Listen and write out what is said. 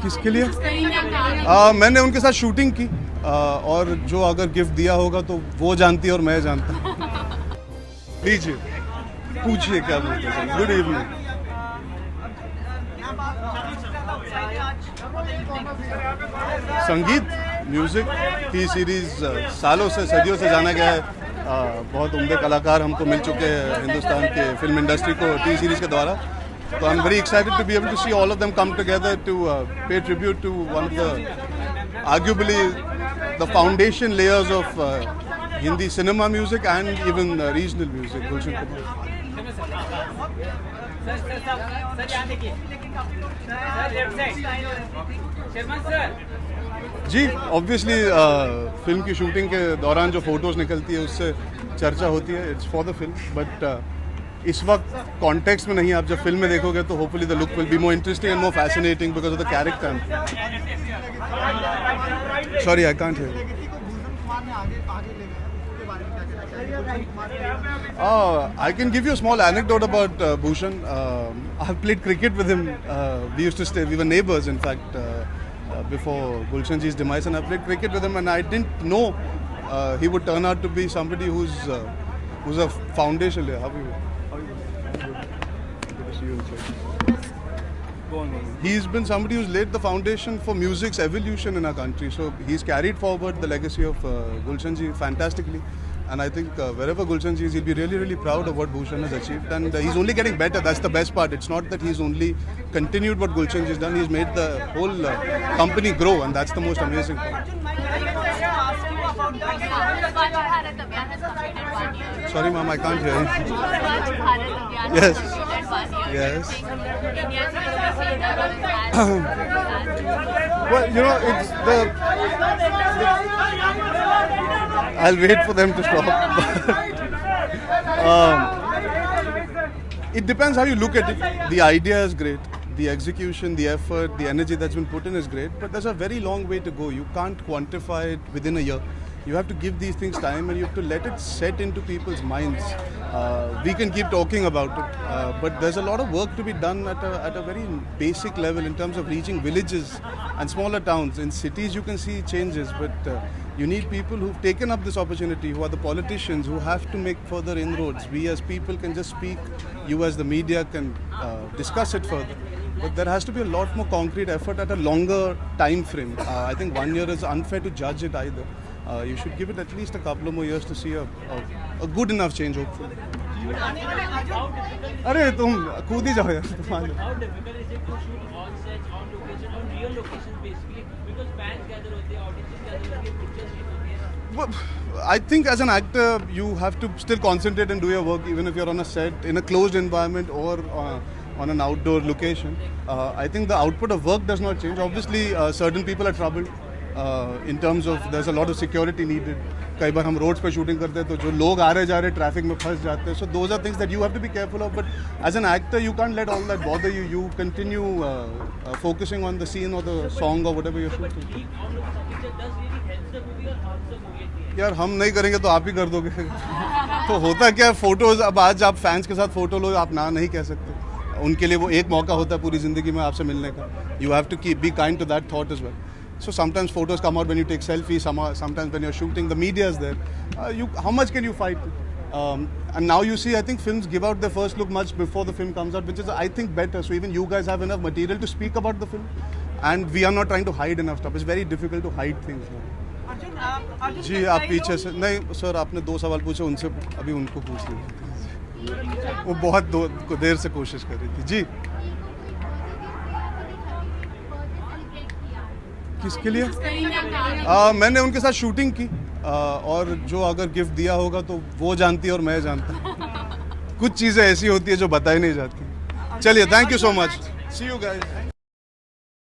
किसके लिए? मैंने उनके साथ शूटिंग की और जो अगर गिफ्ट दिया होगा तो वो जानती है और मैं जानता। लीजिए, पूछिए क्या बोलते हैं। Good evening. संगीत, म्यूजिक, टी सीरीज सालों से सदियों से जाना गया है। बहुत उम्दे कलाकार हमको मिल चुके हैं हिंदुस्तान के फिल्म इंडस्ट्री को टी सीरीज के द्वारा। So I'm very excited to be able to see all of them come together to pay tribute to one of the arguably the foundation layers of Hindi cinema music and even regional music. Gulshan Kumar. Ji, obviously film की shooting के दौरान जो photos निकलती है उससे चर्चा होती है। It's for the film, but इस वक्त कॉन्टेक्स्ट में नहीं। आप जब फिल्म में देखोगे तो hopefully the look will be more interesting and more fascinating because of the character. Sorry, I can't hear. I can give you a small anecdote about Bhushan. I've played cricket with him. We were neighbors, in fact, before Gulshan Ji's demise, and I played cricket with him, and I didn't know he would turn out to be somebody who's a foundation layer. How are you? Good to see you. Go on. He's been somebody who's laid the foundation for music's evolution in our country. So he's carried forward the legacy of Gulshan Ji fantastically. And I think wherever Gulshan Ji is, he'll be really, really proud of what Bhushan has achieved. And he's only getting better. That's the best part. It's not that he's only continued what Gulshan Ji has done. He's made the whole company grow, and that's the most amazing part. Sorry, ma'am, I can't hear you. Yes. Yes. Well, you know, it's the I'll wait for them to stop. It depends how you look at it. The idea is great. The execution, the effort, the energy that's been put in is great. But there's a very long way to go. You can't quantify it within a year. You have to give these things time and you have to let it set into people's minds. We can keep talking about it, but there's a lot of work to be done at a very basic level in terms of reaching villages and smaller towns. In cities you can see changes, but you need people who've taken up this opportunity, who are the politicians, who have to make further inroads. We as people can just speak, you as the media can discuss it further. But there has to be a lot more concrete effort at a longer time frame. I think 1 year is unfair to judge it either. You should give it at least a couple of more years to see a good enough change, hopefully. अरे तुम कूद ही जाओ यार। How difficult is it to shoot on sets, on location, on real locations basically? Because fans gather होते हैं, audiences gather होती है, pictures shoot होती है। Well, I think as an actor you have to still concentrate and do your work even if you're on a set in a closed environment or on an outdoor location. I think the output of work does not change. Obviously, certain people are troubled in terms of there's a lot of security needed. कई बार हम roads पे shooting करते हैं तो जो लोग आ रहे जा रहे ट्रैफिक में फंस जाते हैं. So those are things that you have to be careful of. But as an actor, you can't let all that bother you. You continue focusing on the scene or the song or whatever you're shooting. यार हम नहीं करेंगे तो आप ही कर दोगे. तो होता क्या, फोटोज अब आज आप फैंस के साथ फोटो लो, आप ना नहीं कह सकते. उनके लिए वो एक मौका होता है पूरी ज़िंदगी में आपसे मिलने का. You have to be kind to that thought as well. So sometimes photos come out when you take selfies, sometimes when you're shooting, the media is there. How much can you fight? And now you see, I think films give out their first look much before the film comes out, which is, I think, better. So even you guys have enough material to speak about the film. And we are not trying to hide enough stuff. It's very difficult to hide things now. जी आप पीछे से नहीं sir, आपने 2 सवाल पूछे, उनसे अभी उनको पूछ लीजिए. वो बहुत देर से कोशिश कर रही थी. जी किसके लिए? मैंने उनके साथ शूटिंग की और जो अगर गिफ्ट दिया होगा तो वो जानती है और मैं जानता. कुछ चीज़ें ऐसी होती है जो बताई नहीं जाती. चलिए, thank you so much. See you guys.